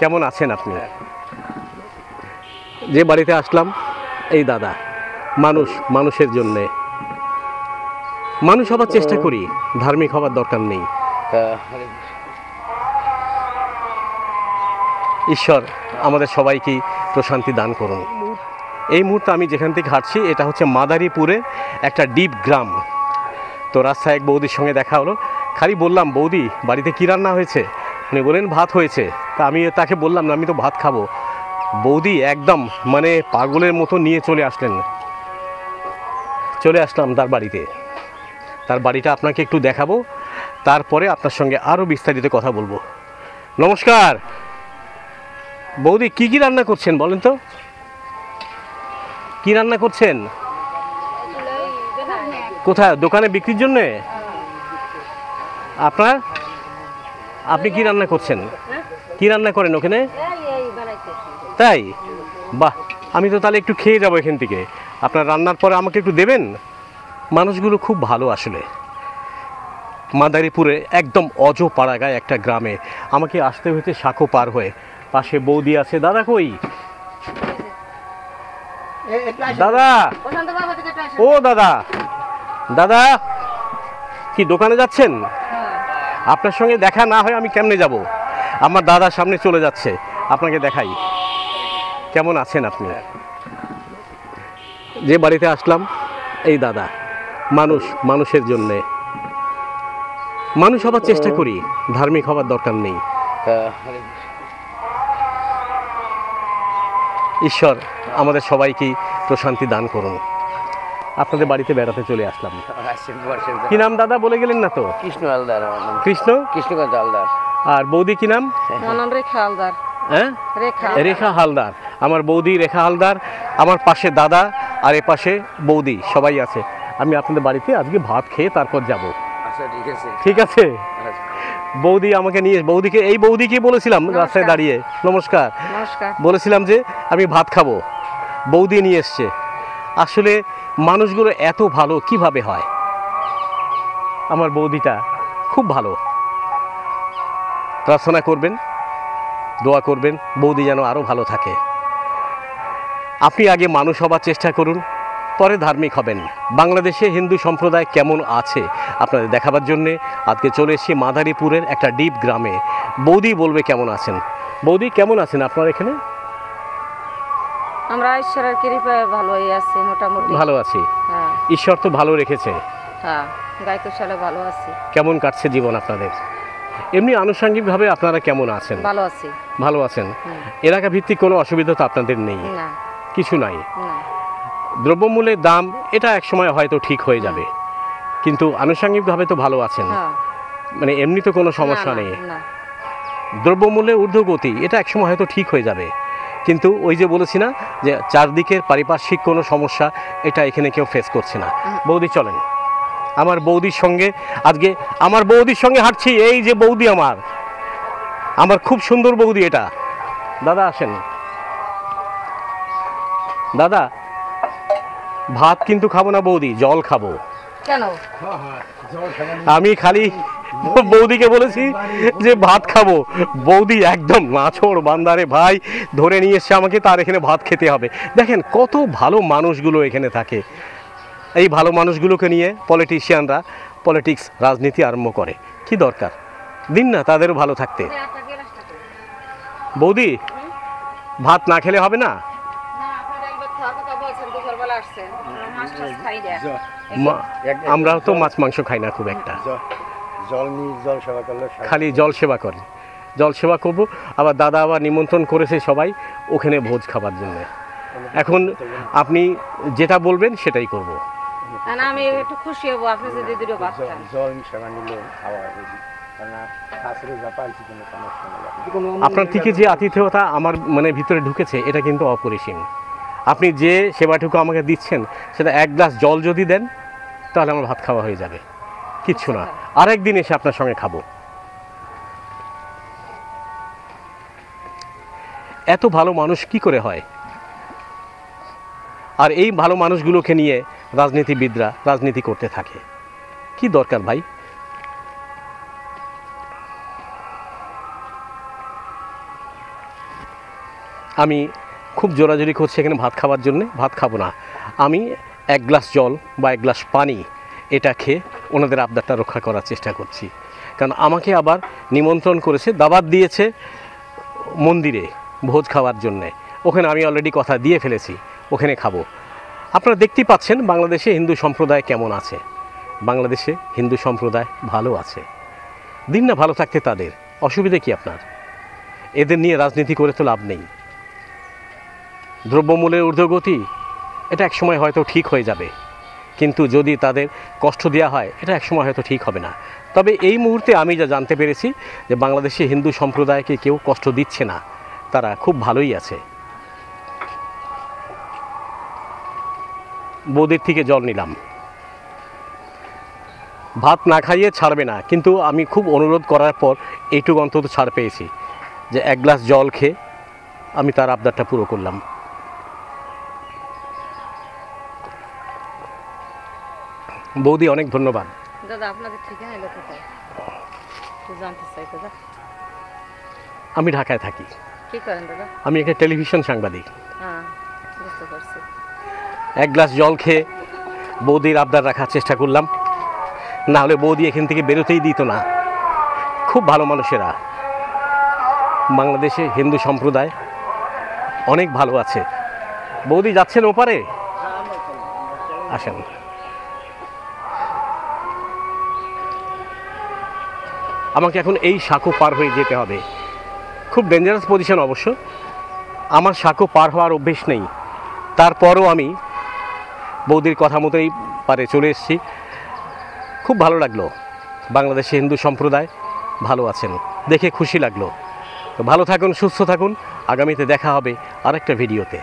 কেমন আছেন আপনি? যে বাড়িতে আসলাম এই দাদা, মানুষের জন্যে মানুষ হবার চেষ্টা করি, ধার্মিক হবার দরকার নেই। ঈশ্বর আমাদের সবাইকে প্রশান্তি দান করুন। এই মুহূর্তে আমি যেখান থেকে হাঁটছি এটা হচ্ছে মাদারীপুরে একটা ডিপ গ্রাম। তো রাস্তায় এক বৌদির সঙ্গে দেখা হলো, খালি বললাম বৌদি বাড়িতে কী রান্না হয়েছে? উনি বলেন ভাত হয়েছে। তা আমি তাকে বললাম না আমি তো ভাত খাবো। বৌদি একদম মানে পাগলের মতো নিয়ে চলে আসলাম তার বাড়িতে। তার বাড়িটা আপনাকে একটু দেখাবো, তারপরে আপনার সঙ্গে আরও বিস্তারিত কথা বলবো। নমস্কার বৌদি, কি কি রান্না করছেন বলেন তো? কি রান্না করছেন? কোথায়? দোকানে বিক্রির জন্যে? আপনি কি রান্না করছেন? কি রান্না করেন ওখানে? তাই? বাহ, আমি তো তাহলে একটু খেয়ে যাবো এখান থেকে। আপনার রান্নার পরে আমাকে একটু দেবেন? মানুষগুলো খুব ভালো আসলে। মাদারীপুরে একদম অজপাড়াগায় একটা গ্রামে আমাকে আসতে হয়েছে সাঁকো পার হয়ে। পাশে বৌদি আছে। দাদা কই? দাদা, ও দাদা কি দোকানে যাচ্ছেন? আপনার সঙ্গে দেখা না হয় আমি কেমনে যাব? আমার দাদা সামনে চলে যাচ্ছে, আপনাকে দেখাই। কেমন আছেন আপনি? যে বাড়িতে আসলাম এই দাদা, মানুষের জন্যে মানুষ হবার চেষ্টা করি, ধার্মিক হবার দরকার নেই। ঈশ্বর আমাদের সবাইকে প্রশান্তি দান করুন। আপনাদের বাড়িতে বেড়াতে চলে আসলাম। কি নাম দাদা বলে গেলেন না তো? কৃষ্ণ হালদার। কৃষ্ণকান্ত হালদার। আর বৌদি কি নাম? রেখা হালদার। হ্যাঁ, রেখা হালদার। আমার বৌদি রেখা হালদার। আমার পাশে দাদা আর এ পাশে বৌদি, সবাই আছে। আমি আপনাদের বাড়িতে আজকে ভাত খেয়ে তারপর যাব। আচ্ছা ঠিক আছে। বৌদি আমাকে নিয়ে, এই বৌদিকে বলেছিলাম রাস্তায় দাঁড়িয়ে নমস্কার বলেছিলাম যে আমি ভাত খাবো, বৌদি নিয়ে এসছে। আসলে মানুষগুলো এত ভালো কিভাবে হয়? আমার বৌদিটা খুব ভালো। প্রার্থনা করবেন, দোয়া করবেন বৌদি যেন আরও ভালো থাকে। আপনি আগে মানুষ হবার চেষ্টা করুন, পরে ধার্মিক হবেন। বাংলাদেশে হিন্দু সম্প্রদায় কেমন আছে আপনাদের দেখাবার জন্যে আজকে চলে এসেছি মাদারীপুরের একটা ডিপ গ্রামে। বৌদি বলবে কেমন আছেন। বৌদি কেমন আছেন আপনার এখানে? আমরা ঈশ্বরের কৃপায় ভালোই আছি, মোটামুটি ভালো আছি। ঈশ্বর তো ভালো রেখেছে। হ্যাঁ, গাইতশালে ভালো আছি। কেমন কাটছে জীবন আপনাদের? এমনি আনুষঙ্গিকভাবে আপনারা কেমন আছেন? ভালো আছেন। এলাকা ভিত্তিক কোনো অসুবিধা তো আপনাদের নেই? না, কিছু নাই। দ্রব্যমূল্যের দাম এটা এক সময় হয়তো ঠিক হয়ে যাবে, কিন্তু আনুষঙ্গিকভাবে তো ভালো আছেন। মানে এমনি তো কোনো সমস্যা নেই। দ্রব্যমূল্যের ঊর্ধ্বগতি এটা একসময় হয়তো ঠিক হয়ে যাবে, কিন্তু ওই যে বলেছি না যে চারদিকের পারিপার্শ্বিক কোনো সমস্যা এটা এখানে কেউ ফেস করছে না। বৌদি চলেন, আমার বৌদির সঙ্গে হাঁটছি। এই যে বৌদি আমার খুব সুন্দর বৌদি এটা। দাদা আসেন। দাদা ভাত কিন্তু খাবো না বৌদি, জল খাবো। কেন? আমি খালি বৌদিকে বলেছি যে ভাত খাবো, বৌদি একদম নাছোড় বান্দারে ভাই ধরে নিয়ে এসছে আমাকে, তার এখানে ভাত খেতে হবে। দেখেন কত ভালো মানুষগুলো এখানে থাকে। এই ভালো মানুষগুলোকে নিয়ে পলিটিশিয়ানরা পলিটিক্স রাজনীতি আরম্ভ করে। কি দরকার? দিন না তাদেরও ভালো থাকতে। বৌদি ভাত না খেলে হবে না? আমরাও তো মাছ মাংস খাই না খুব একটা, খালি জল সেবা করি। জল সেবা করবো। আবার দাদা আবার নিমন্ত্রণ করেছে সবাই ওখানে ভোজ খাবার জন্য। এখন আপনি যেটা বলবেন সেটাই করব। আমি একটু খুশি হব আপনি যদি দুটো ভাত খান। আপনার থেকে যে আতিথেয়তা আমার মানে ভিতরে ঢুকেছে এটা কিন্তু অপরিসীম। আপনি যে সেবাটুকু আমাকে দিচ্ছেন সেটা এক গ্লাস জল যদি দেন তাহলে আমার ভাত খাওয়া হয়ে যাবে, কিচ্ছু না। আরেকদিন এসে আপনার সঙ্গে খাবো। এত ভালো মানুষ কি করে হয়? আর এই ভালো মানুষগুলোকে নিয়ে রাজনীতিবিদরা রাজনীতি করতে থাকে। কি দরকার ভাই? আমি খুব জোরাজুরি করছি এখানে ভাত খাওয়ার জন্যে, ভাত খাবো না, আমি এক গ্লাস জল বা এক গ্লাস পানি এটা খেয়ে ওনাদের আবদারটা রক্ষা করার চেষ্টা করছি। কারণ আমাকে আবার নিমন্ত্রণ করেছে, দাওয়াত দিয়েছে মন্দিরে ভোজ খাওয়ার জন্যে, ওখানে আমি অলরেডি কথা দিয়ে ফেলেছি, ওখানে খাবো। আপনারা দেখতেই পাচ্ছেন বাংলাদেশে হিন্দু সম্প্রদায় কেমন আছে। বাংলাদেশে হিন্দু সম্প্রদায় ভালো আছে, দিন না ভালো থাকতে তাদের, অসুবিধে কি আপনার? এদের নিয়ে রাজনীতি করে তো লাভ নেই। দ্রব্যমূল্যের ঊর্ধ্বগতি এটা একসময় হয়তো ঠিক হয়ে যাবে, কিন্তু যদি তাদের কষ্ট দেওয়া হয় এটা একসময় হয়তো ঠিক হবে না। তবে এই মুহূর্তে আমি যা জানতে পেরেছি যে বাংলাদেশে হিন্দু সম্প্রদায়কে কেউ কষ্ট দিচ্ছে না, তারা খুব ভালোই আছে। বৌদির থেকে জল নিলাম, ভাত না খাইয়ে ছাড়বে না, কিন্তু আমি খুব অনুরোধ করার পর এইটুকু অন্তত ছাড় পেয়েছি যে এক গ্লাস জল খেয়ে আমি তার আবদারটা পুরো করলাম। বৌদি অনেক ধন্যবাদ। দাদা আপনাদের ঠিকানা এলো কোথায় একটু জানতে চাই দাদা। আমি ঢাকায় থাকি। কি করেন দাদা? আমি একটা টেলিভিশন সাংবাদিক। হ্যাঁ বুঝতে পারছি। এক গ্লাস জল খেয়ে বৌদির আবদার রাখার চেষ্টা করলাম, না হলে বৌদি এখান থেকে বেরোতেই দিত না। খুব ভালো মানুষেরা, বাংলাদেশে হিন্দু সম্প্রদায় অনেক ভালো আছে। বৌদি যাচ্ছেন ওপারে, আসেন। আমাকে এখন এই সাঁকো পার হয়ে যেতে হবে, খুব ডেঞ্জারাস পজিশন অবশ্য। আমার সাঁকো পার হওয়ার অভ্যেস নেই, তারপরও আমি বৌদির কথা মতোই পারে চলে এসেছি। খুব ভালো লাগলো, বাংলাদেশে হিন্দু সম্প্রদায় ভালো আছেন দেখে খুশি লাগলো। তো ভালো থাকুন, সুস্থ থাকুন, আগামীতে দেখা হবে আরেকটা ভিডিওতে।